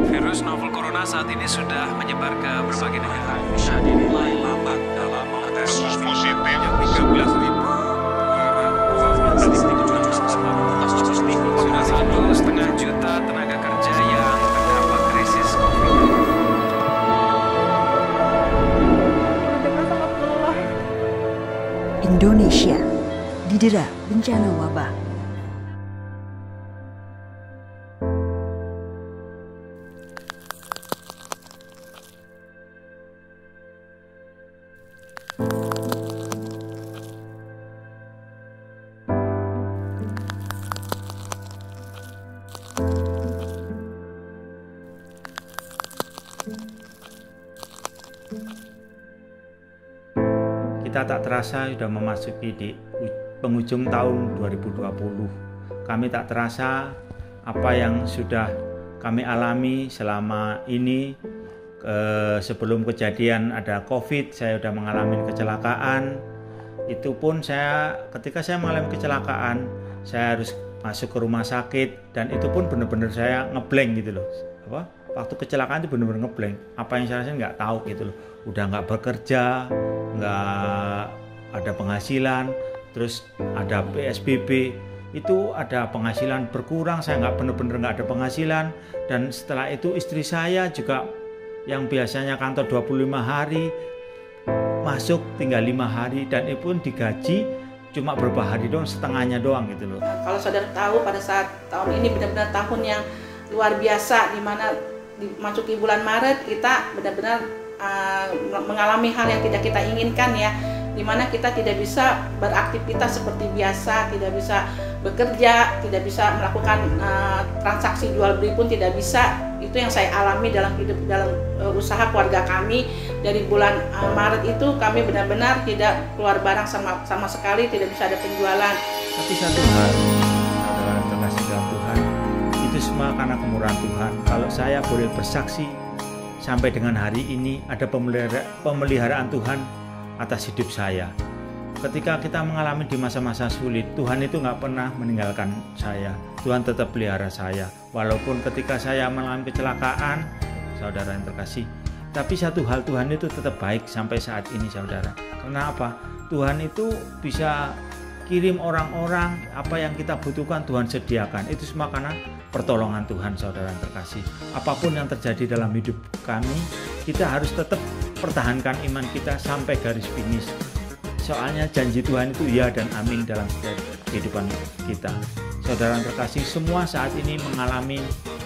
Virus novel corona saat ini sudah menyebar ke berbagai negara. Bisa dinilai lambat dalam mengatasi positif yang 13.200 sudah 1,5 juta tenaga kerja yang terdampak krisis COVID. Indonesia didera bencana wabah. Kita tak terasa sudah memasuki di penghujung tahun 2020. Kami tak terasa apa yang sudah kami alami selama ini. Sebelum kejadian ada COVID, saya sudah mengalami kecelakaan. Itu pun ketika saya mengalami kecelakaan, saya harus masuk ke rumah sakit, dan itu pun benar-benar saya ngeblank gitu loh. Waktu kecelakaan itu benar-benar ngeblank. Apa yang saya rasain nggak tahu gitu loh. Udah nggak bekerja, nggak ada penghasilan, terus ada PSBB, itu ada penghasilan berkurang, saya benar-benar nggak ada penghasilan. Dan setelah itu istri saya juga yang biasanya kantor 25 hari masuk tinggal 5 hari, dan itu pun digaji cuma beberapa hari doang, setengahnya doang gitu loh. Kalau saudara tahu, pada saat tahun ini benar-benar tahun yang luar biasa, di mana dimasuki bulan Maret kita benar-benar mengalami hal yang tidak kita inginkan ya, di mana kita tidak bisa beraktivitas seperti biasa, tidak bisa bekerja, tidak bisa melakukan transaksi jual beli pun tidak bisa. Itu yang saya alami dalam usaha keluarga kami. Dari bulan Maret itu kami benar-benar tidak keluar barang sama sekali, tidak bisa ada penjualan. Tapi satu hal, saudara terkasih dalam Tuhan, itu semua karena kemurahan Tuhan. Kalau saya boleh bersaksi, sampai dengan hari ini ada pemeliharaan Tuhan atas hidup saya. Ketika kita mengalami di masa-masa sulit, Tuhan itu nggak pernah meninggalkan saya. Tuhan tetap pelihara saya. Walaupun ketika saya mengalami kecelakaan, saudara yang terkasih, tapi satu hal, Tuhan itu tetap baik sampai saat ini, saudara. Karena apa? Tuhan itu bisa kirim orang-orang, apa yang kita butuhkan Tuhan sediakan. Itu semua karena pertolongan Tuhan, saudara yang terkasih. Apapun yang terjadi dalam hidup kami, kita harus tetap pertahankan iman kita sampai garis finish. Soalnya janji Tuhan itu ya dan amin dalam kehidupan kita. Saudara yang terkasih, semua saat ini mengalami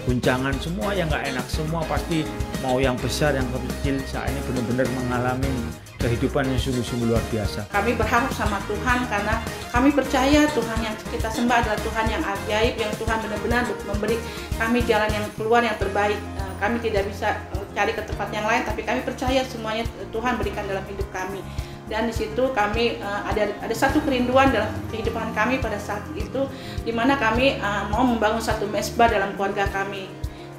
guncangan, semua yang nggak enak, semua pasti mau yang besar, yang kecil, saat ini benar-benar mengalami kehidupan yang sungguh-sungguh luar biasa. Kami berharap sama Tuhan karena kami percaya Tuhan yang kita sembah adalah Tuhan yang ajaib, yang Tuhan benar-benar memberi kami jalan yang keluar yang terbaik. Kami tidak bisa cari ke tempat yang lain, tapi kami percaya semuanya Tuhan berikan dalam hidup kami. Dan di situ kami ada satu kerinduan dalam kehidupan kami pada saat itu, di mana kami mau membangun satu mesbah dalam keluarga kami.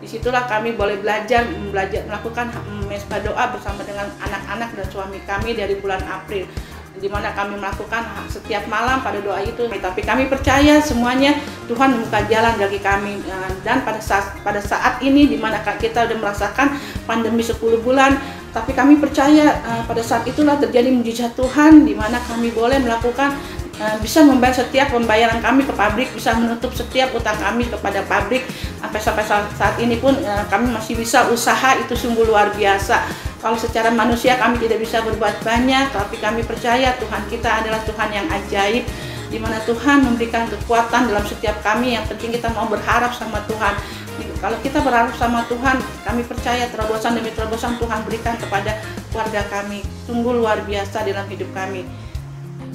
Disitulah kami boleh belajar melakukan mesbah doa bersama dengan anak-anak dan suami kami dari bulan April, di mana kami melakukan setiap malam pada doa itu. Tapi kami percaya semuanya Tuhan membuka jalan bagi kami, dan pada saat ini di mana kita sudah merasakan pandemi 10 bulan, tapi kami percaya pada saat itulah terjadi mujizat Tuhan, di mana kami boleh melakukan bisa membayar setiap pembayaran kami ke pabrik, bisa menutup setiap utang kami kepada pabrik. Sampai saat ini pun kami masih bisa usaha, itu sungguh luar biasa. Kalau secara manusia kami tidak bisa berbuat banyak, tapi kami percaya Tuhan kita adalah Tuhan yang ajaib, di mana Tuhan memberikan kekuatan dalam setiap kami. Yang penting kita mau berharap sama Tuhan. Kalau kita berharap sama Tuhan, kami percaya terobosan demi terobosan Tuhan berikan kepada keluarga kami. Sungguh luar biasa dalam hidup kami.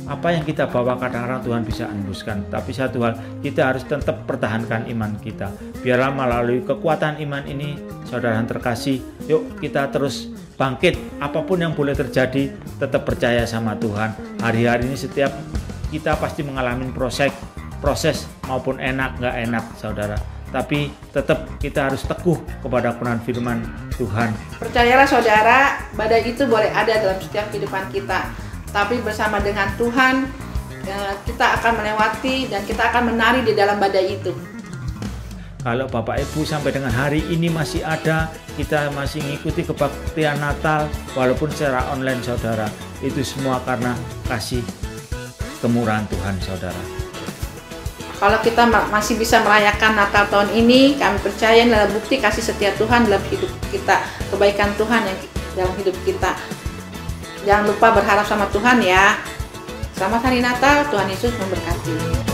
Apa yang kita bawa kadang-kadang Tuhan bisa enduskan, tapi satu hal, kita harus tetap pertahankan iman kita. Biarlah melalui kekuatan iman ini, saudara yang terkasih, yuk kita terus bangkit. Apapun yang boleh terjadi, tetap percaya sama Tuhan. Hari-hari ini setiap kita pasti mengalami proses maupun enak nggak enak, saudara. Tapi tetap kita harus teguh kepada kebenaran firman Tuhan. Percayalah saudara, badai itu boleh ada dalam setiap kehidupan kita, tapi bersama dengan Tuhan kita akan melewati dan kita akan menari di dalam badai itu. Kalau Bapak Ibu sampai dengan hari ini masih ada, kita masih mengikuti kebaktian Natal walaupun secara online, saudara, itu semua karena kasih kemurahan Tuhan, saudara. Kalau kita masih bisa merayakan Natal tahun ini, kami percaya adalah bukti kasih setia Tuhan dalam hidup kita, kebaikan Tuhan yang dalam hidup kita. Jangan lupa berharap sama Tuhan ya. Selamat Hari Natal, Tuhan Yesus memberkati.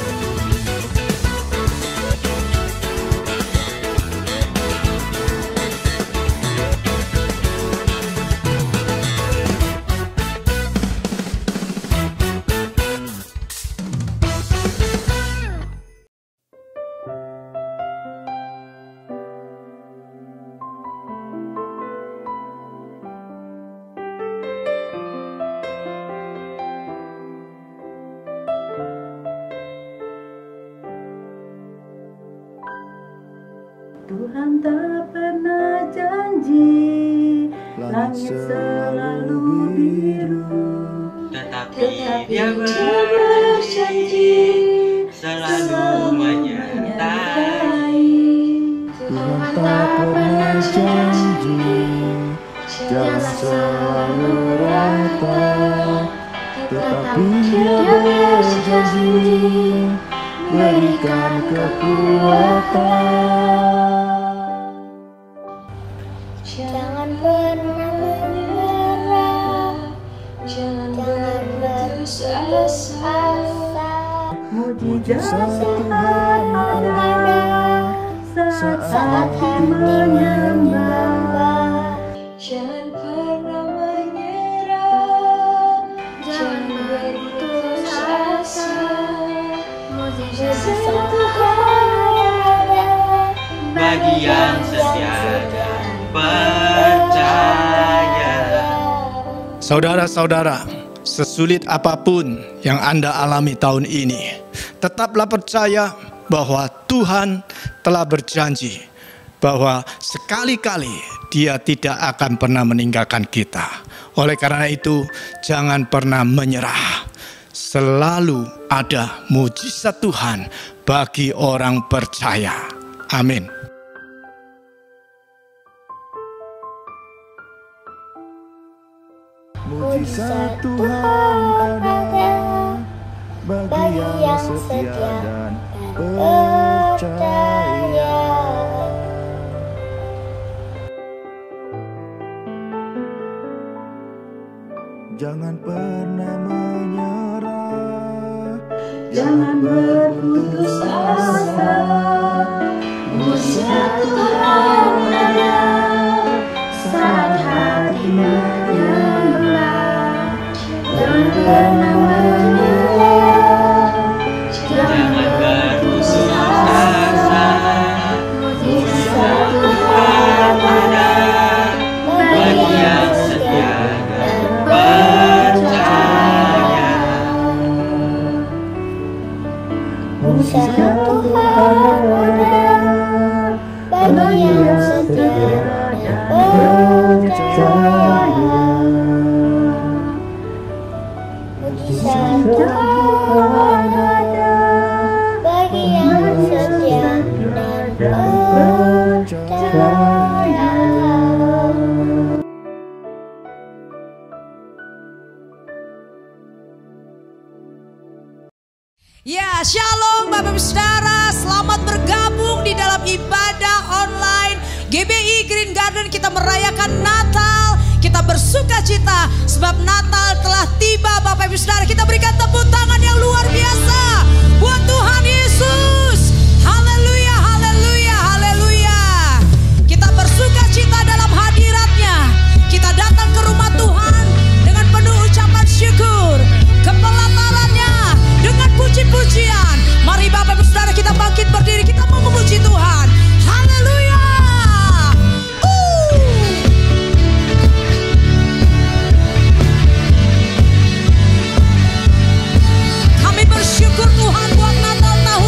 Tuhan tak pernah janji langit selalu biru, tetapi Dia berjanji selalu menyertai. Tuhan tak pernah janji jalan selalu rata, tetapi Dia berjanji berikan kekuatan. Jangan pernah menyerah, jangan berputus asa. mujizat Tuhan ada saat hati menyembah. Jangan pernah menyerah, jangan berputus asa. Mujizat Tuhan ada Bagi yang setia dan percaya. Saudara-saudara, sesulit apapun yang Anda alami tahun ini, tetaplah percaya bahwa Tuhan telah berjanji bahwa sekali-kali Dia tidak akan pernah meninggalkan kita. Oleh karena itu, jangan pernah menyerah. Selalu ada mujizat Tuhan bagi orang percaya. Amin. mujizat Tuhan ada bagi yang setia dan percaya. Jangan pernah menyerah, Jangan berputus asa, mujizat Tuhan ada saat hati menyembah. pernah menyerah, Jangan berputus asa, mujizat Tuhan ada bagi yang setia dan percaya. mujizat Tuhan ada bagi yang setia dan percaya. Mujizat Tuhan ada bagi yang setia dan percaya. Ya, shalom Bapak Ibu Saudara, selamat bergabung di dalam ibadah online GBI Green Garden. Kita merayakan Natal, kita bersuka cita sebab Natal telah tiba. Bapak Ibu Saudara, kita berikan tepuk tangan yang luar biasa buat Tuhan Yesus. Haleluya, haleluya, haleluya. Kita bersuka cita dalam hadirat-Nya. Kita datang ke rumah Tuhan dengan penuh ucapan syukur, kepelatarannya dengan puji-pujian. Mari Bapak Ibu Saudara, kita bangkit berdiri, kita mau memuji Tuhan. Haleluya. Kami bersyukur Tuhan buat Natal tahun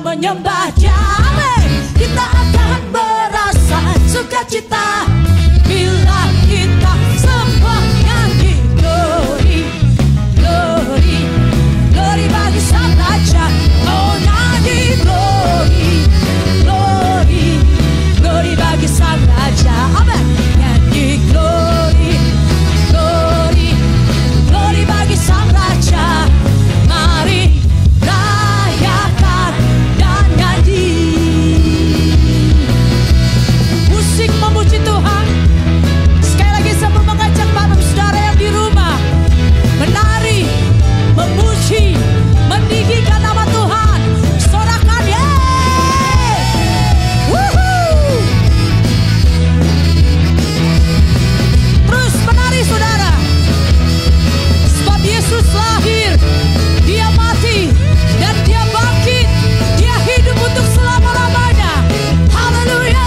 menyembah Dia. Kita akan berasa sukacita bila kita semua nyanyi glory, glory, glory bagi Sang Raja. Oh nyanyi glory, glory, glory bagi Sang Raja. Amen. Nyanyi glory, glory, glory bagi Sang Raja. Mari rayakan dan nyanyi. Musik memuji Tuhan. Sekali lagi saya mau mengajak Bapak Saudara yang di rumah menari, memuji, meninggikan nama Tuhan. Sorakan yeay. Woohoo. Terus menari saudara. Sebab Yesus lahir, Dia mati, dan Dia bangkit. Dia hidup untuk selama-lamanya. Haleluya.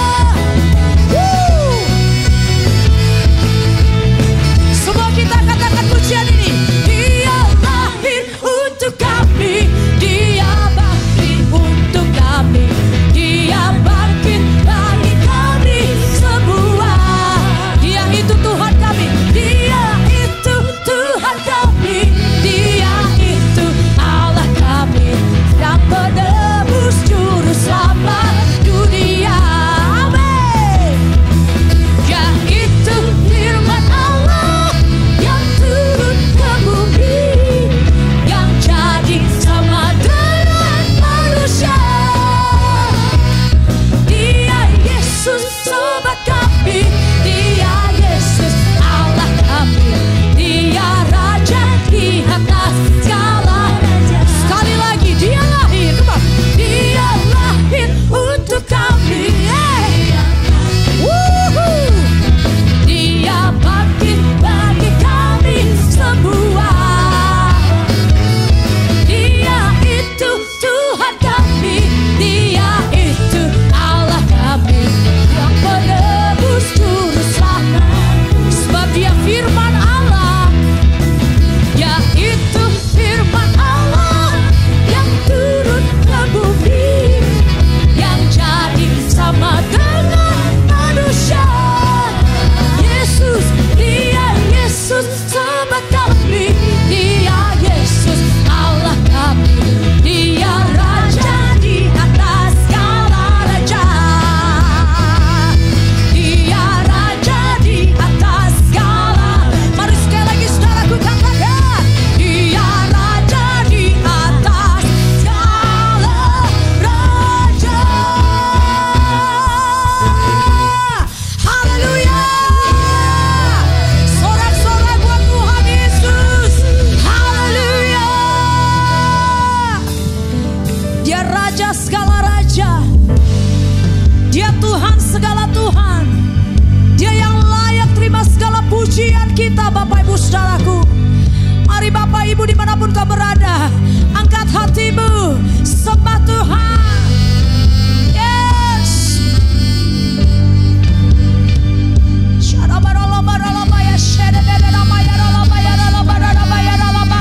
Semua kita katakan pujian ini. Dia lahir untuk kami, Dia bangkit untuk kami, Dia bangkit bagi kami semua. Dia itu Tuhan kami, Dia itu Tuhan kami, Dia itu Allah kami yang menebus juru selamat dunia. Amin. Dia itu firman Allah yang turun ke bumi, yang jadi sama dengan manusia. Dia Yesus sobat kami, Dia Yesus Allah kami, Dia Raja di atas segala raja. Sekali lagi Dia lahir, come on. Dia lahir untuk kami. Woohoo. Dia bangkit bagi kami semua. Dia itu Tuhan kami, Dia itu Allah kami yang menebus juru selamat. Sebab Dia firman Allah, Dia itu firman Allah yang turun ke bumi, yang jadi sama dengan manusia. Yesus, Dia Yesus sobat kami, Dia Yesus Allah kami, Dia Raja di atas segala raja. Dia Raja di atas segala. Mari sekali lagi saudaraku katakan, Dia Raja di atas segala raja. Haleluya. Sorak-sorak buat Tuhan Yesus. Haleluya. Dia Raja segala raja, Dia Tuhan segala Tuhan, Dia yang layak terima segala pujian kita. Bapak Ibu saudaraku, mari Bapak Ibu dimanapun kau berada, angkat hatimu, sembah Tuhan. Yes. Shadabaralabaralabaya, shadabaralabayaralabayaralabayaralabayaralaba.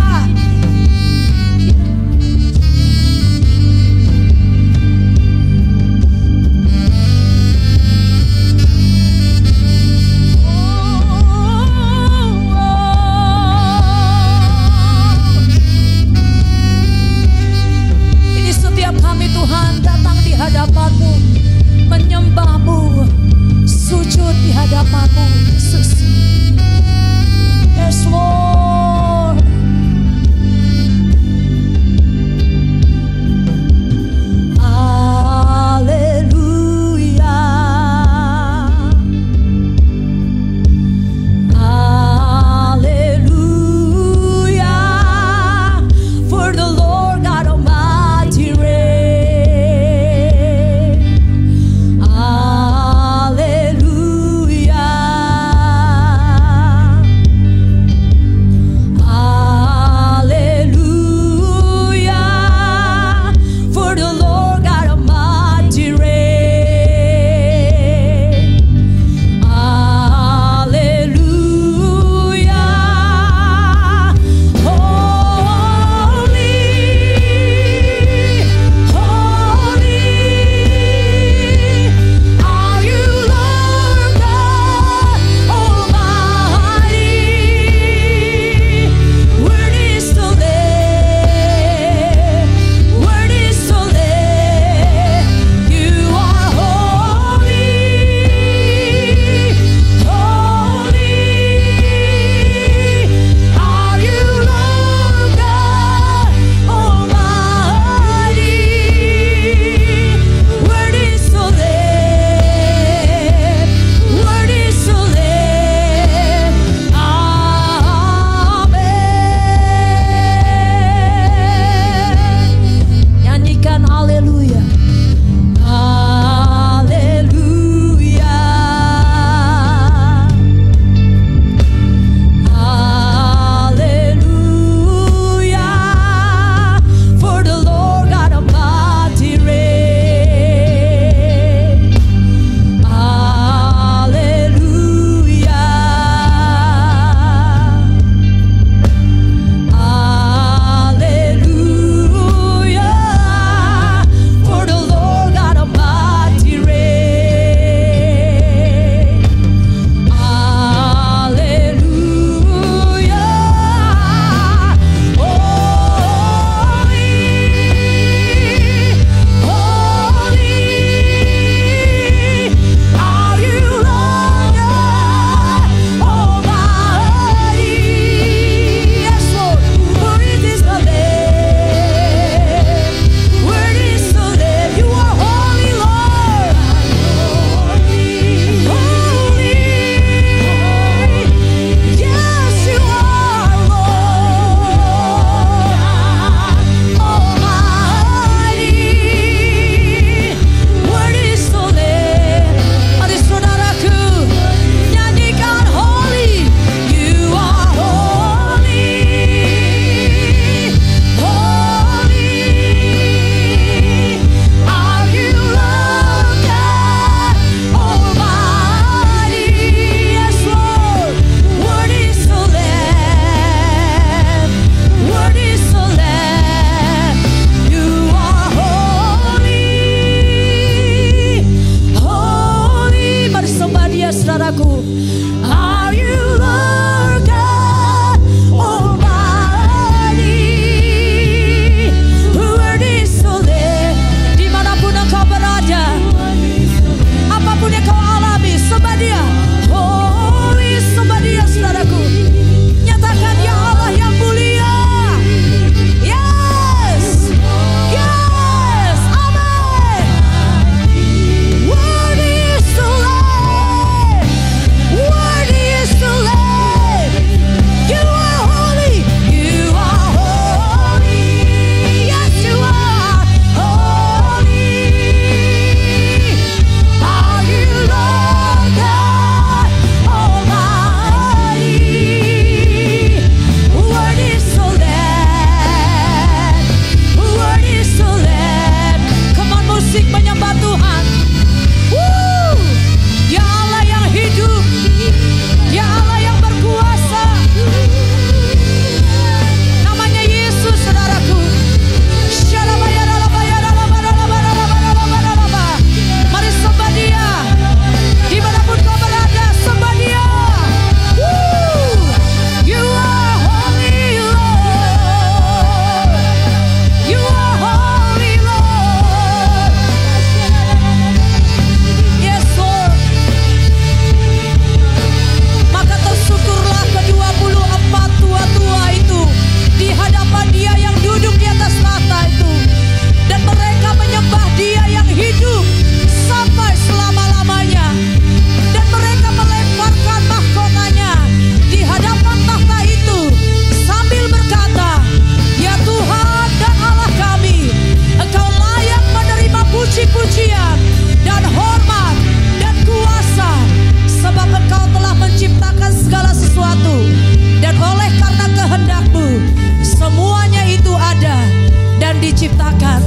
ciptakan.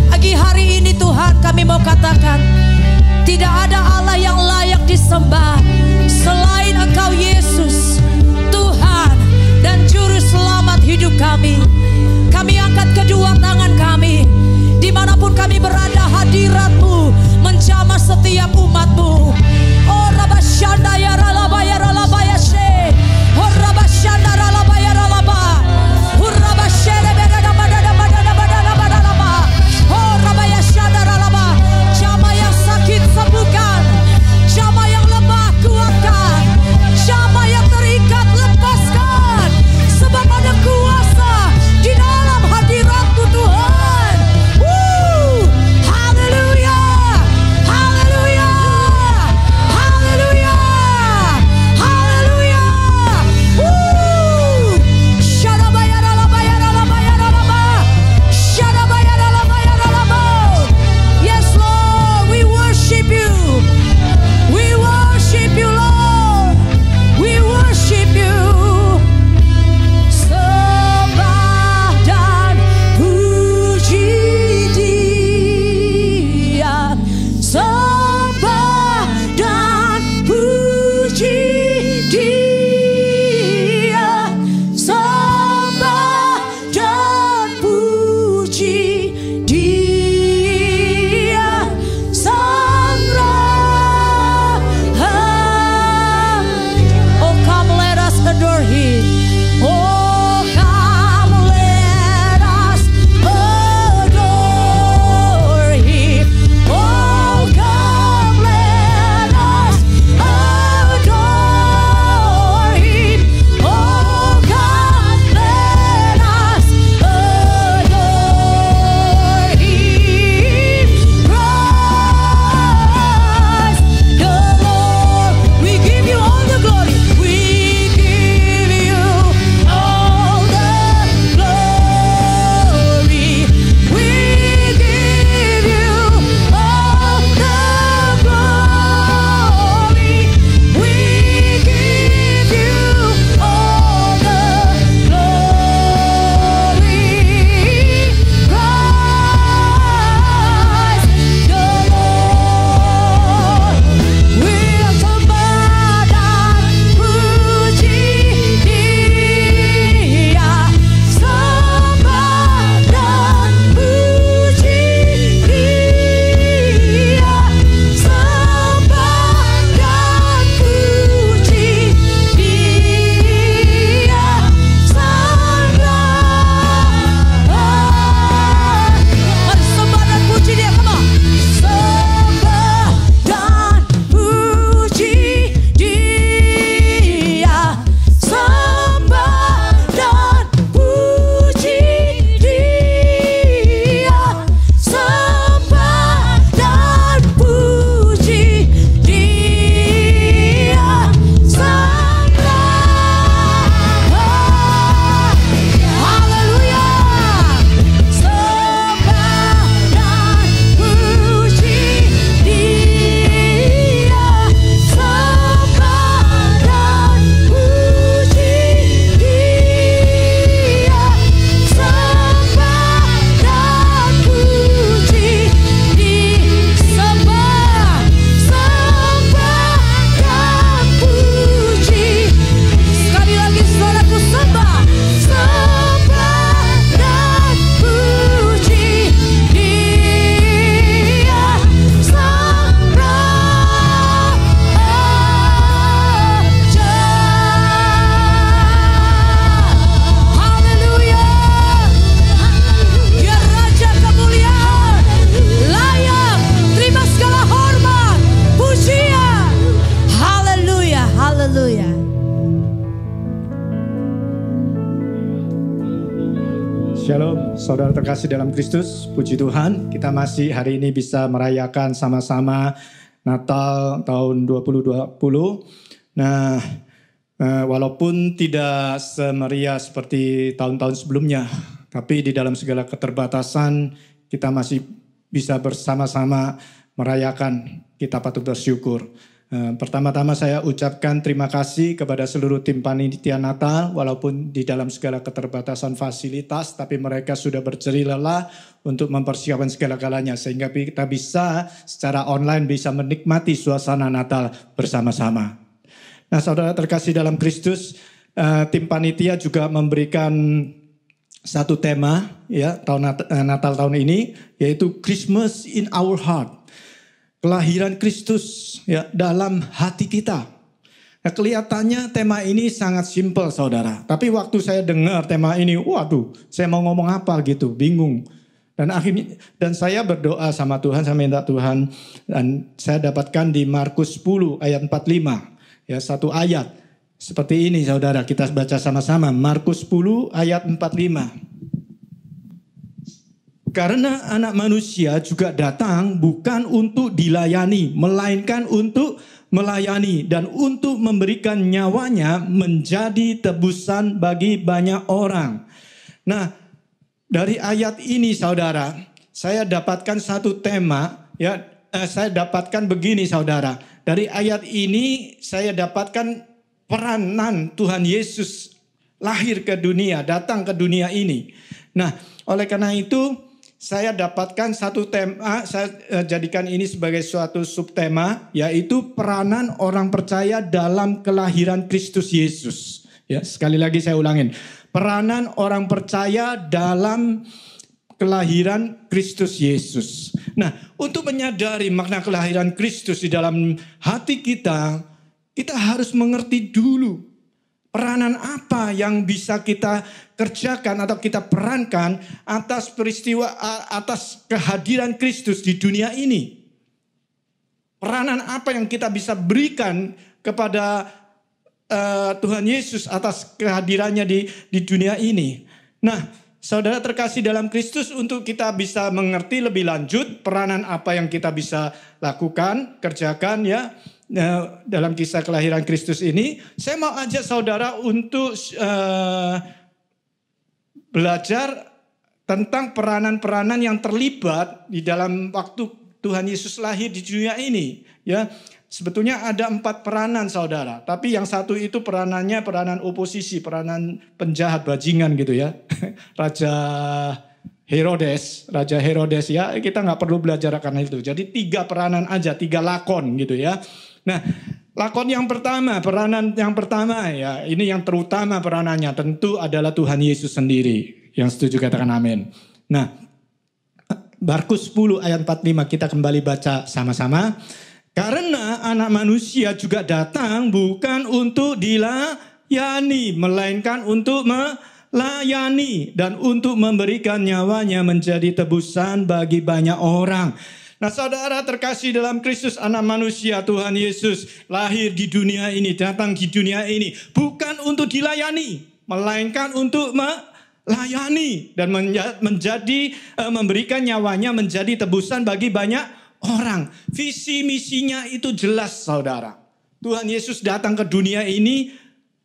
Pagi hari ini Tuhan kami mau katakan, tidak ada Allah yang layak disembah selain Engkau Yesus, Tuhan dan Juru Selamat hidup kami. Kami angkat kedua tangan kami, dimanapun kami berada, hadirat-Mu menjamah setiap umat-Mu. Oh Rabasyanda ya ralaba ya ralaba ya she, oh Rabasyanda ralaba ya ralaba, oh Rabasyanda bedada badada badada badada badada ba, oh Rabasyanda ralaba. Jamaah yang sakit sembuhkan, jamaah yang lemah kuatkan, jamaah yang terikat lepaskan, sebab ada kuasa di dalam hadirat-Mu Tuhan. Haleluya, haleluya, haleluya, haleluya. Shadabayaralabayaralabayaralaba, shadabayaralabayaralaba. Yes Lord, we worship you. We worship you Lord. We worship you. Sembah dan puji Dia, sembah dan puji Dia, sembah dan puji Dia, Sang Raja. Oh come let us adore Him. Oh come let us adore Him. Oh come let us adore Him. Oh come let us adore Him. Christ the Lord, we give you all the glory. We give you all the glory. We give you all the glory. We give you all the glory. Christ the Lord, we are sembah dan puji Dia, sembah dan puji Dia, sembah dan puji Dia, Sang Raja. Mari sembah dan puji Dia, come on. Sembah dan puji Dia, sembah dan puji Dia, sembah dan puji Dia, Sang Raja. Haleluya. Sembah dan puji Dia, sembah dan puji Dia, sembah dan puji Sembah, sembah dan puji. Sekali lagi saudaraku, sembah, sembah dan puji Dia, Sang Raja. Haleluya. Ya Raja kemuliaan, layak terima segala hormat, pujian. Haleluya, haleluya. Shalom, saudara terkasih dalam Kristus. Puji Tuhan, kita masih hari ini bisa merayakan sama-sama Natal tahun 2020. Nah, walaupun tidak semeriah seperti tahun-tahun sebelumnya, tapi di dalam segala keterbatasan kita masih bisa bersama-sama merayakan. Kita patut bersyukur. Pertama-tama saya ucapkan terima kasih kepada seluruh tim panitia Natal, walaupun di dalam segala keterbatasan fasilitas, tapi mereka sudah berjerih lelah untuk mempersiapkan segala-galanya, sehingga kita bisa secara online bisa menikmati suasana Natal bersama-sama. Nah, saudara terkasih dalam Kristus, tim panitia juga memberikan satu tema ya Natal tahun ini, yaitu Christmas in our heart. Kelahiran Kristus ya dalam hati kita. Nah, kelihatannya tema ini sangat simpel saudara. Tapi waktu saya dengar tema ini, waduh, saya mau ngomong apa gitu, bingung. Dan saya berdoa sama Tuhan, saya minta Tuhan, dan saya dapatkan di Markus 10 ayat 45. Ya, satu ayat seperti ini saudara, kita baca sama-sama. Markus 10 ayat 45. Karena anak manusia juga datang bukan untuk dilayani, melainkan untuk melayani dan untuk memberikan nyawanya menjadi tebusan bagi banyak orang. Nah, dari ayat ini saudara, saya dapatkan satu tema, ya, saya dapatkan begini saudara. Dari ayat ini saya dapatkan peranan Tuhan Yesus lahir ke dunia, datang ke dunia ini. Nah, oleh karena itu saya dapatkan satu tema, saya jadikan ini sebagai suatu subtema, yaitu peranan orang percaya dalam kelahiran Kristus Yesus. Ya, sekali lagi saya ulangin. Peranan orang percaya dalam kelahiran Kristus Yesus. Nah, untuk menyadari makna kelahiran Kristus di dalam hati kita, kita harus mengerti dulu peranan apa yang bisa kita kerjakan atau kita perankan atas peristiwa, atas kehadiran Kristus di dunia ini. Peranan apa yang kita bisa berikan kepada Tuhan Yesus atas kehadirannya di dunia ini. Nah, saudara terkasih dalam Kristus, untuk kita bisa mengerti lebih lanjut peranan apa yang kita bisa lakukan, kerjakan ya, dalam kisah kelahiran Kristus ini, saya mau ajak saudara untuk belajar tentang peranan-peranan yang terlibat di dalam waktu Tuhan Yesus lahir di dunia ini. Ya, sebetulnya ada 4 peranan saudara, tapi yang satu itu peranannya peranan oposisi, peranan penjahat bajingan gitu ya. Raja Herodes ya, kita nggak perlu belajar karena itu. Jadi 3 peranan aja, 3 lakon gitu ya. Nah, lakon yang pertama, peranan yang pertama ya, ini yang terutama peranannya tentu adalah Tuhan Yesus sendiri. Yang setuju katakan amin. Nah, Markus 10 ayat 45 kita kembali baca sama-sama. Karena anak manusia juga datang bukan untuk dilayani, melainkan untuk melayani dan untuk memberikan nyawanya menjadi tebusan bagi banyak orang. Nah, saudara terkasih dalam Kristus, anak manusia Tuhan Yesus lahir di dunia ini, datang di dunia ini bukan untuk dilayani, melainkan untuk melayani dan memberikan nyawanya menjadi tebusan bagi banyak orang. Visi misinya itu jelas saudara. Tuhan Yesus datang ke dunia ini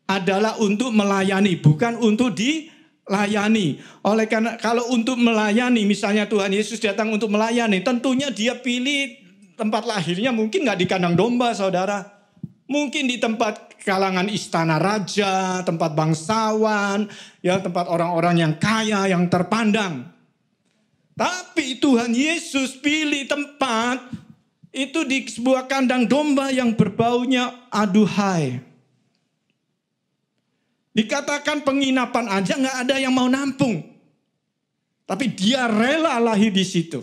adalah untuk melayani, bukan untuk dilayani. Oleh karena kalau untuk melayani, misalnya Tuhan Yesus datang untuk melayani, tentunya dia pilih tempat lahirnya mungkin nggak di kandang domba saudara. Mungkin di tempat kalangan istana raja, tempat bangsawan, ya, tempat orang-orang yang kaya, yang terpandang. Tapi Tuhan Yesus pilih tempat itu di sebuah kandang domba yang berbaunya aduhai. Dikatakan penginapan aja nggak ada yang mau nampung. Tapi dia rela lahir di situ.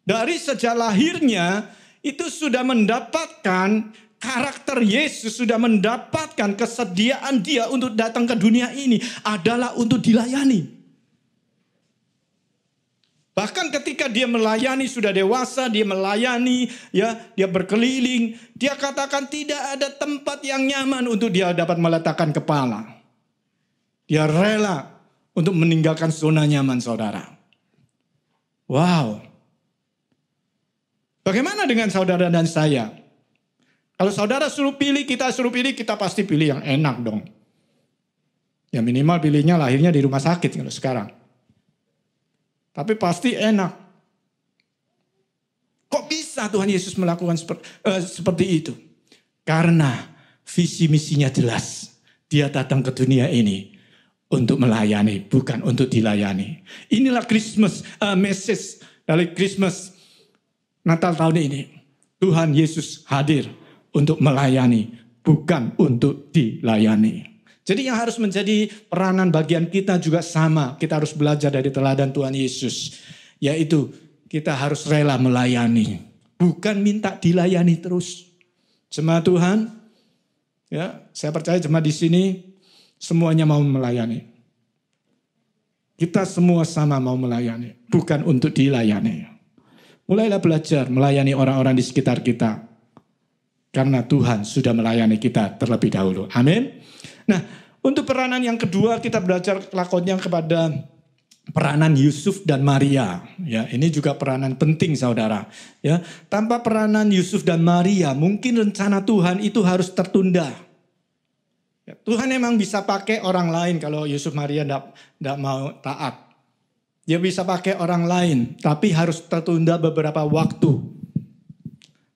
Dari sejak lahirnya itu sudah mendapatkan karakter Yesus, sudah mendapatkan kesediaan dia untuk datang ke dunia ini adalah untuk dilayani. Bahkan ketika dia melayani, sudah dewasa, dia melayani, ya, dia berkeliling. Dia katakan tidak ada tempat yang nyaman untuk dia dapat meletakkan kepala. Dia rela untuk meninggalkan zona nyaman saudara. Wow. Bagaimana dengan saudara dan saya? Kalau saudara suruh pilih, kita pasti pilih yang enak dong. Ya minimal pilihnya lahirnya di rumah sakit kalau sekarang. Tapi pasti enak. Kok bisa Tuhan Yesus melakukan seperti itu? Karena visi misinya jelas. Dia datang ke dunia ini untuk melayani, bukan untuk dilayani. Inilah Christmas message dari Christmas Natal tahun ini. Tuhan Yesus hadir untuk melayani, bukan untuk dilayani. Jadi yang harus menjadi peranan bagian kita juga sama. Kita harus belajar dari teladan Tuhan Yesus. Yaitu kita harus rela melayani. Bukan minta dilayani terus. Jemaat Tuhan, ya, saya percaya jemaat di sini semuanya mau melayani. Kita semua sama mau melayani. Bukan untuk dilayani. Mulailah belajar melayani orang-orang di sekitar kita. Karena Tuhan sudah melayani kita terlebih dahulu. Amin. Nah, untuk peranan yang kedua kita belajar lakonnya kepada peranan Yusuf dan Maria. Ya, ini juga peranan penting saudara. Ya, tanpa peranan Yusuf dan Maria, mungkin rencana Tuhan itu harus tertunda. Ya, Tuhan memang bisa pakai orang lain kalau Yusuf Maria tidak mau taat. Dia bisa pakai orang lain, tapi harus tertunda beberapa waktu.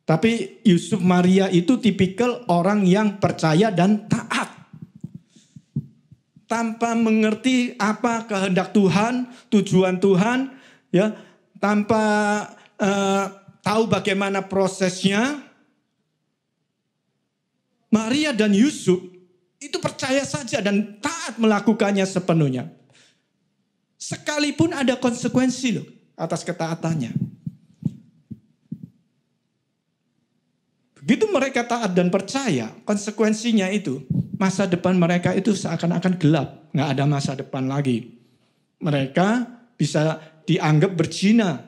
Tapi Yusuf Maria itu tipikal orang yang percaya dan taat. Tanpa mengerti apa kehendak Tuhan, tujuan Tuhan, ya, tanpa tahu bagaimana prosesnya, Maria dan Yusuf itu percaya saja dan taat melakukannya sepenuhnya. Sekalipun ada konsekuensi loh atas ketaatannya. Begitu mereka taat dan percaya, konsekuensinya itu masa depan mereka itu seakan-akan gelap, nggak ada masa depan lagi. Mereka bisa dianggap berzina,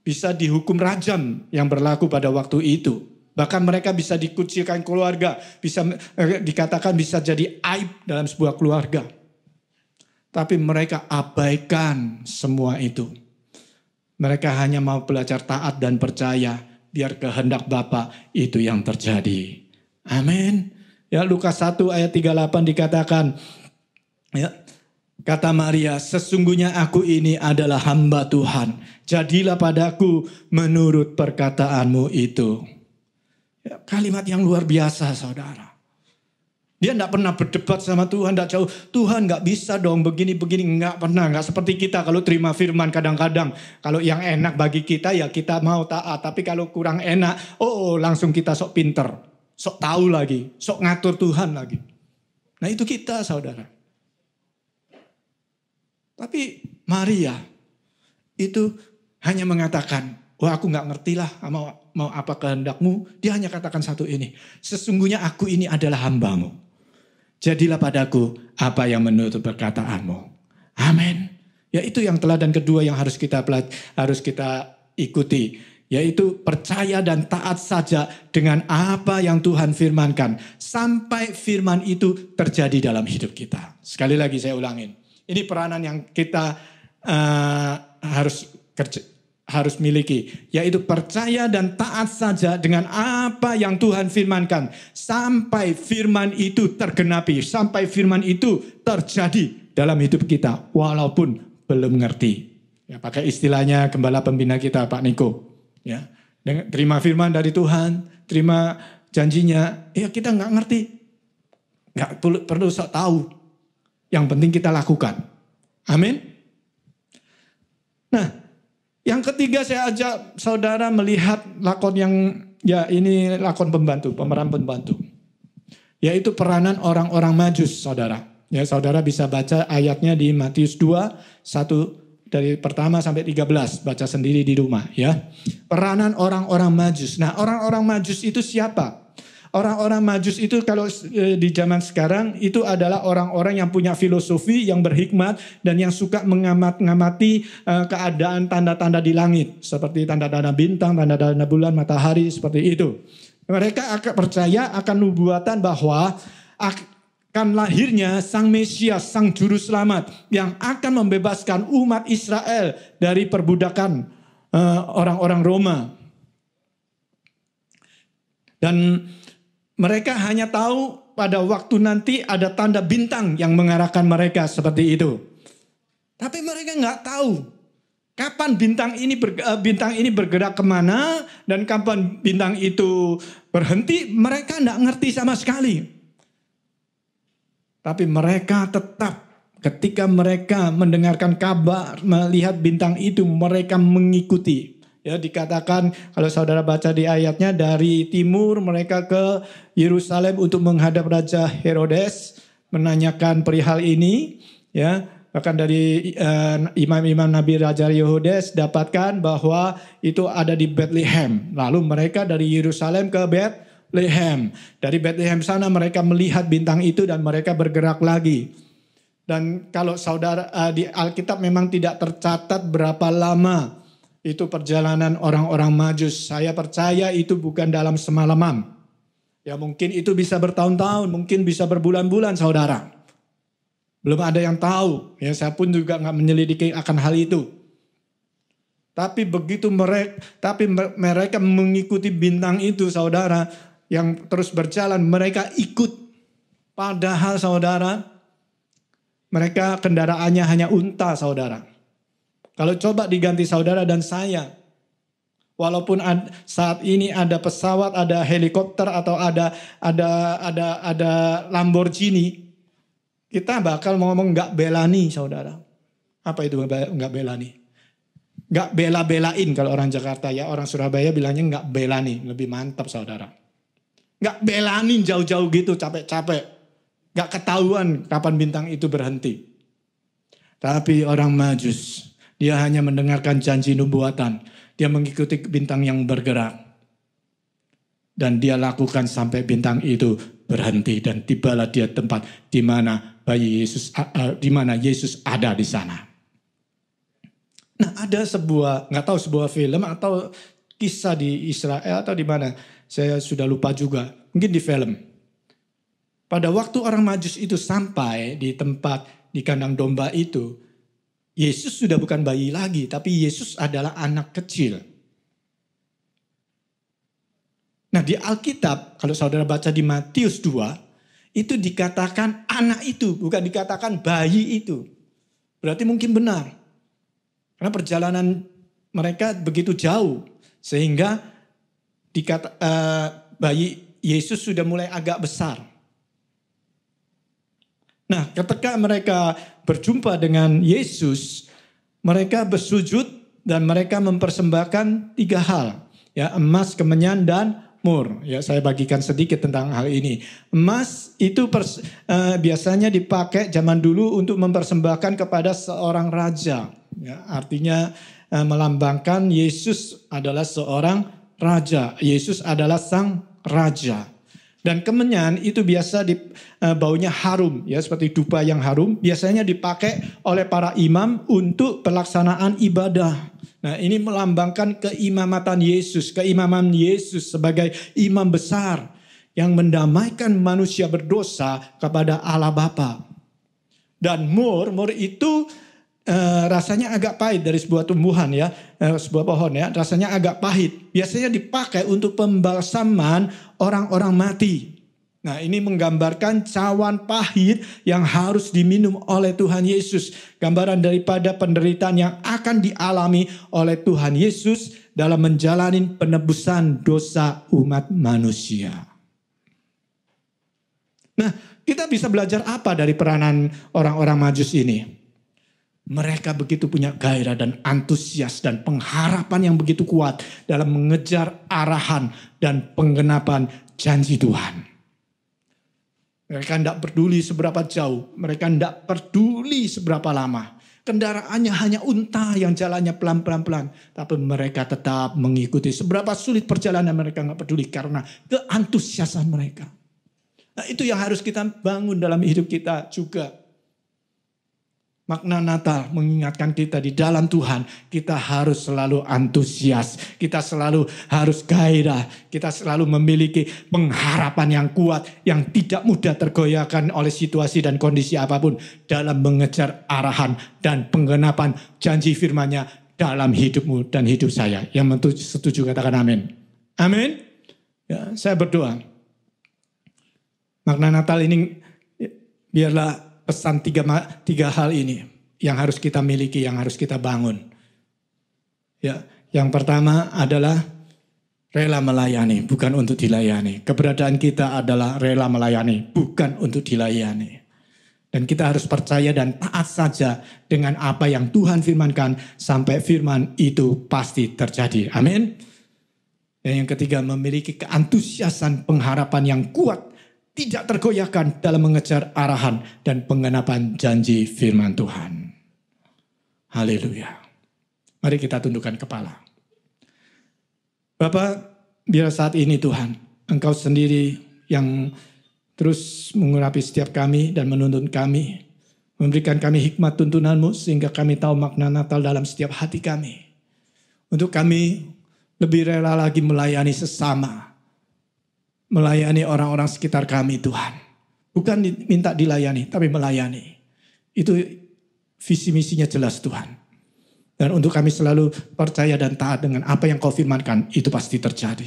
bisa dihukum rajam yang berlaku pada waktu itu. Bahkan mereka bisa dikucilkan keluarga, bisa dikatakan bisa jadi aib dalam sebuah keluarga. Tapi mereka abaikan semua itu. Mereka hanya mau belajar taat dan percaya. Biar kehendak Bapa itu yang terjadi. Amin. Ya, Lukas 1 ayat 38 dikatakan, ya, kata Maria, sesungguhnya aku ini adalah hamba Tuhan. Jadilah padaku menurut perkataanmu itu. Ya, kalimat yang luar biasa saudara. Dia tidak pernah berdebat sama Tuhan, tidak jauh. Tuhan nggak bisa dong begini-begini, nggak pernah. Nggak seperti kita kalau terima firman kadang-kadang. Kalau yang enak bagi kita ya kita mau taat. Tapi kalau kurang enak, langsung kita sok pinter. Sok tahu lagi, sok ngatur Tuhan lagi. Nah itu kita saudara. Tapi Maria itu hanya mengatakan, wah aku nggak ngerti lah mau apa kehendakmu. Dia hanya katakan satu ini, sesungguhnya aku ini adalah hambamu. Jadilah padaku apa yang menurut perkataanmu. Amin. Ya itu yang teladan kedua yang harus kita ikuti. Yaitu percaya dan taat saja dengan apa yang Tuhan firmankan. Sampai firman itu terjadi dalam hidup kita. Sekali lagi saya ulangin. Ini peranan yang kita harus miliki, yaitu percaya dan taat saja dengan apa yang Tuhan firmankan sampai firman itu tergenapi, sampai firman itu terjadi dalam hidup kita walaupun belum ngerti. Ya, pakai istilahnya gembala pembina kita Pak Niko, ya, terima firman dari Tuhan, terima janjinya, ya kita nggak ngerti, nggak perlu sok tahu, yang penting kita lakukan. Amin. Nah, yang ketiga saya ajak saudara melihat lakon yang, ya ini lakon pembantu, pemeran pembantu. Yaitu peranan orang-orang Majus saudara. Ya saudara bisa baca ayatnya di Matius 2, 1 dari pertama sampai 13. Baca sendiri di rumah ya. Peranan orang-orang Majus. Nah orang-orang Majus itu siapa? Orang-orang Majus itu kalau di zaman sekarang itu adalah orang-orang yang punya filosofi, yang berhikmat dan yang suka mengamati keadaan tanda-tanda di langit. Seperti tanda-tanda bintang, tanda-tanda bulan, matahari, seperti itu. Mereka akan percaya akan nubuatan bahwa akan lahirnya Sang Mesias, Sang Juru Selamat yang akan membebaskan umat Israel dari perbudakan orang-orang Roma. Dan mereka hanya tahu pada waktu nanti ada tanda bintang yang mengarahkan mereka seperti itu. Tapi mereka nggak tahu Kapan bintang ini bergerak kemana dan kapan bintang itu berhenti, mereka tidak ngerti sama sekali. Tapi mereka tetap ketika mereka mendengarkan kabar, melihat bintang itu, mereka mengikuti. Ya, dikatakan kalau saudara baca di ayatnya, dari timur mereka ke Yerusalem untuk menghadap Raja Herodes, menanyakan perihal ini. Ya, bahkan dari imam-imam Nabi Raja Herodes dapatkan bahwa itu ada di Bethlehem. Lalu mereka dari Yerusalem ke Bethlehem. Dari Bethlehem sana mereka melihat bintang itu dan mereka bergerak lagi. Dan kalau saudara di Alkitab memang tidak tercatat berapa lama itu perjalanan orang-orang Majus. Saya percaya itu bukan dalam semalaman. Ya mungkin itu bisa bertahun-tahun, mungkin bisa berbulan-bulan saudara. Belum ada yang tahu. Ya saya pun juga nggak menyelidiki akan hal itu. Tapi begitu mereka mengikuti bintang itu saudara, yang terus berjalan, mereka ikut. Padahal saudara, mereka kendaraannya hanya unta saudara. Kalau coba diganti saudara dan saya, walaupun saat ini ada pesawat, ada helikopter atau ada Lamborghini, kita bakal ngomong nggak belani saudara. Apa itu nggak belani? Nggak bela-belain kalau orang Jakarta, ya orang Surabaya bilangnya nggak belani, lebih mantap saudara. Nggak belani jauh-jauh gitu, capek-capek, nggak ketahuan kapan bintang itu berhenti. Tapi orang Majus, dia hanya mendengarkan janji nubuatan. Dia mengikuti bintang yang bergerak. Dan dia lakukan sampai bintang itu berhenti. Dan tibalah dia tempat di mana Yesus ada di sana. Nah ada nggak tahu sebuah film atau kisah di Israel atau di mana. Saya sudah lupa juga. Mungkin di film. Pada waktu orang Majus itu sampai di tempat di kandang domba itu, Yesus sudah bukan bayi lagi, tapi Yesus adalah anak kecil. Nah di Alkitab, kalau saudara baca di Matius 2, itu dikatakan anak itu, bukan dikatakan bayi itu. Berarti mungkin benar. Karena perjalanan mereka begitu jauh, sehingga bayi Yesus sudah mulai agak besar. Nah, ketika mereka berjumpa dengan Yesus, mereka bersujud dan mereka mempersembahkan 3 hal, ya, emas, kemenyan, dan mur. Ya, saya bagikan sedikit tentang hal ini. Emas itu biasanya dipakai zaman dulu untuk mempersembahkan kepada seorang raja. Ya, artinya melambangkan Yesus adalah seorang raja. Yesus adalah sang raja. Dan kemenyan itu biasa baunya harum, ya seperti dupa yang harum, biasanya dipakai oleh para imam untuk pelaksanaan ibadah. Nah, ini melambangkan keimaman Yesus sebagai imam besar yang mendamaikan manusia berdosa kepada Allah Bapa. Dan mur itu rasanya agak pahit dari sebuah tumbuhan ya, sebuah pohon ya, rasanya agak pahit. Biasanya dipakai untuk pembalsaman orang-orang mati. Nah, ini menggambarkan cawan pahit yang harus diminum oleh Tuhan Yesus. Gambaran daripada penderitaan yang akan dialami oleh Tuhan Yesus dalam menjalani penebusan dosa umat manusia. Nah, kita bisa belajar apa dari peranan orang-orang Majus ini? Mereka begitu punya gairah dan antusias dan pengharapan yang begitu kuat dalam mengejar arahan dan penggenapan janji Tuhan. Mereka tidak peduli seberapa jauh, mereka tidak peduli seberapa lama. Kendaraannya hanya unta yang jalannya pelan-pelan, tapi mereka tetap mengikuti. Seberapa sulit perjalanan mereka nggak peduli karena keantusiasan mereka. Nah, itu yang harus kita bangun dalam hidup kita juga. Makna Natal mengingatkan kita di dalam Tuhan, kita harus selalu antusias, kita selalu harus gairah, kita selalu memiliki pengharapan yang kuat, yang tidak mudah tergoyahkan oleh situasi dan kondisi apapun dalam mengejar arahan dan penggenapan janji firman-Nya dalam hidupmu dan hidup saya. Yang setuju katakan amin. Amin. Ya, saya berdoa. Makna Natal ini biarlah pesan tiga hal ini yang harus kita miliki, yang harus kita bangun. Ya, yang pertama adalah rela melayani, bukan untuk dilayani. Keberadaan kita adalah rela melayani, bukan untuk dilayani. Dan kita harus percaya dan taat saja dengan apa yang Tuhan firmankan sampai firman itu pasti terjadi. Amin. Dan yang ketiga, memiliki keantusiasan pengharapan yang kuat, tidak tergoyahkan dalam mengejar arahan dan penggenapan janji firman Tuhan. Haleluya. Mari kita tundukkan kepala. Bapak, biar saat ini Tuhan, Engkau sendiri yang terus mengurapi setiap kami dan menuntun kami. Memberikan kami hikmat tuntunan-Mu sehingga kami tahu makna Natal dalam setiap hati kami. Untuk kami lebih rela lagi melayani sesama. Melayani orang-orang sekitar kami Tuhan. Bukan minta dilayani, tapi melayani. Itu visi misinya jelas Tuhan. Dan untuk kami selalu percaya dan taat dengan apa yang Kau firmankan, itu pasti terjadi.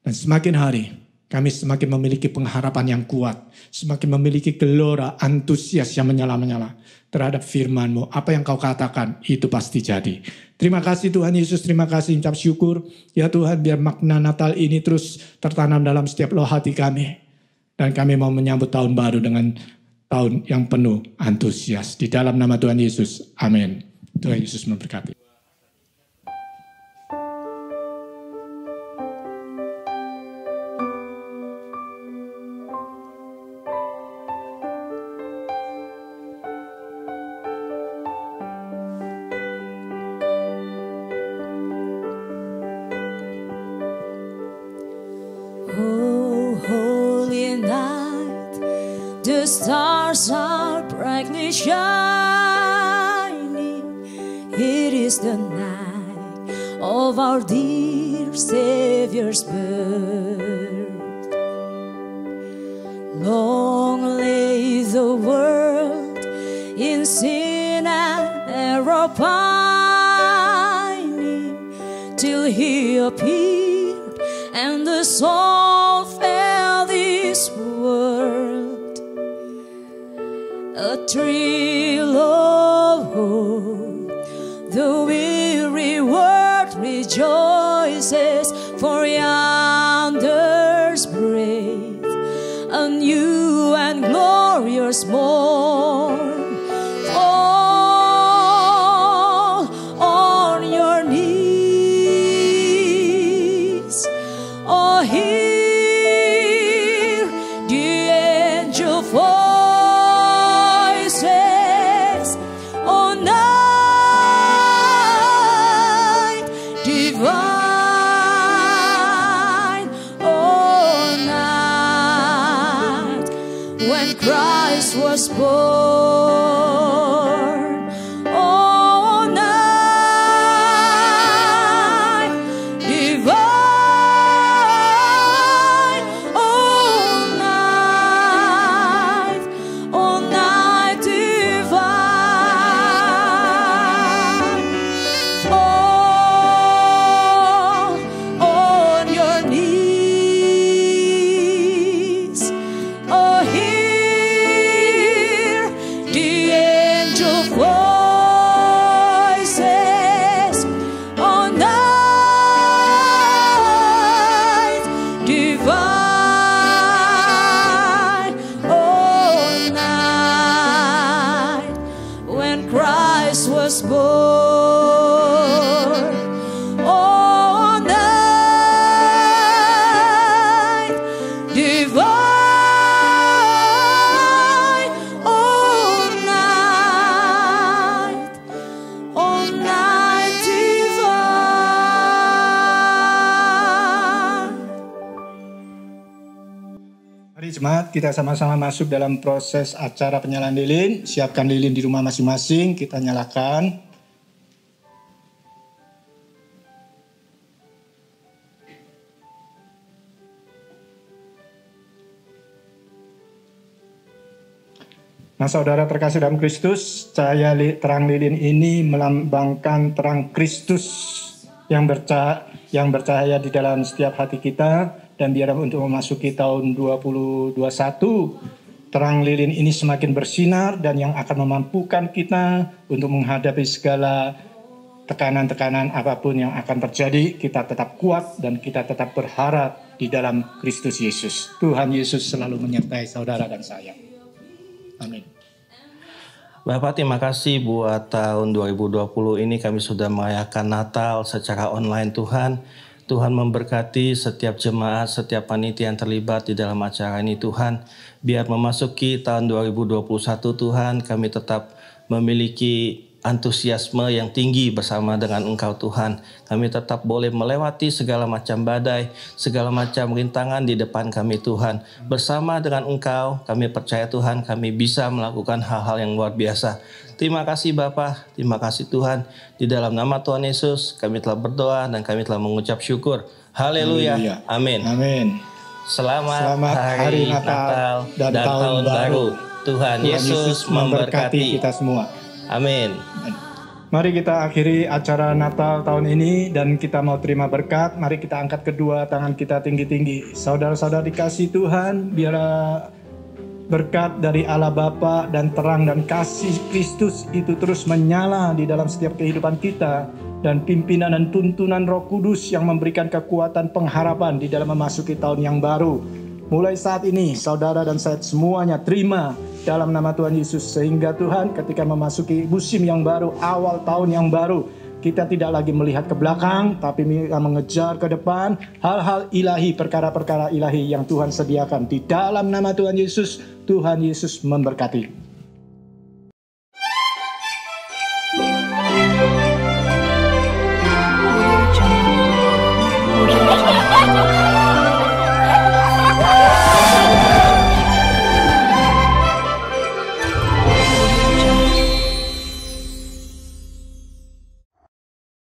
Dan semakin hari, kami semakin memiliki pengharapan yang kuat. Semakin memiliki gelora, antusias yang menyala-menyala terhadap firman-Mu. Apa yang Kau katakan, itu pasti jadi. Terima kasih Tuhan Yesus, terima kasih, ucap syukur. Ya Tuhan, biar makna Natal ini terus tertanam dalam setiap loh hati kami. Dan kami mau menyambut tahun baru dengan tahun yang penuh antusias. Di dalam nama Tuhan Yesus, amin. Tuhan Yesus memberkati. Oh, holy night, the stars are brightly shining. It is the night of our dear Savior's birth. Long lay the world in sin and error pining, till He appeared and the soul felt this world. A thrill of hope, the weary world rejoices, for yonder's break a new and glorious morn. Fall on your knees, oh, hear the angel voices, oh, night divine, oh, night when Christ was born, oh, night divine, oh, night divine. Fall on your knees, oh, hear the angel voices, oh, night divine, oh, night when Christ was born, oh, night divine, oh, night divine. Mari jemaat, kita sama-sama masuk dalam proses acara penyalaan lilin. Siapkan lilin di rumah masing-masing, kita nyalakan. Nah, saudara terkasih dalam Kristus, cahaya terang lilin ini melambangkan terang Kristus yang bercahaya di dalam setiap hati kita. Dan biar untuk memasuki tahun 2021, terang lilin ini semakin bersinar dan yang akan memampukan kita untuk menghadapi segala tekanan-tekanan apapun yang akan terjadi, kita tetap kuat dan kita tetap berharap di dalam Kristus Yesus. Tuhan Yesus selalu menyertai saudara dan saya. Amin. Bapak, terima kasih buat tahun 2020 ini kami sudah merayakan Natal secara online Tuhan. Tuhan memberkati setiap jemaat, setiap panitia yang terlibat di dalam acara ini Tuhan. Biar memasuki tahun 2021 Tuhan, kami tetap memiliki antusiasme yang tinggi bersama dengan Engkau Tuhan. Kami tetap boleh melewati segala macam badai, segala macam rintangan di depan kami Tuhan. Bersama dengan Engkau, kami percaya Tuhan, kami bisa melakukan hal-hal yang luar biasa. Terima kasih Bapa, terima kasih Tuhan. Di dalam nama Tuhan Yesus, kami telah berdoa dan kami telah mengucap syukur. Haleluya, amin. Amin. Selamat hari Natal dan tahun baru. Tuhan Yesus memberkati kita semua. Amin. Mari kita akhiri acara Natal tahun ini dan kita mau terima berkat. Mari kita angkat kedua tangan kita tinggi-tinggi. Saudara-saudara dikasih Tuhan, biarlah berkat dari Allah Bapa dan terang dan kasih Kristus itu terus menyala di dalam setiap kehidupan kita. Dan pimpinan dan tuntunan Roh Kudus yang memberikan kekuatan pengharapan di dalam memasuki tahun yang baru. Mulai saat ini saudara dan saya semuanya terima dalam nama Tuhan Yesus. Sehingga Tuhan ketika memasuki musim yang baru, awal tahun yang baru, kita tidak lagi melihat ke belakang, tapi mengejar ke depan hal-hal ilahi, perkara-perkara ilahi yang Tuhan sediakan. Di dalam nama Tuhan Yesus, Tuhan Yesus memberkati.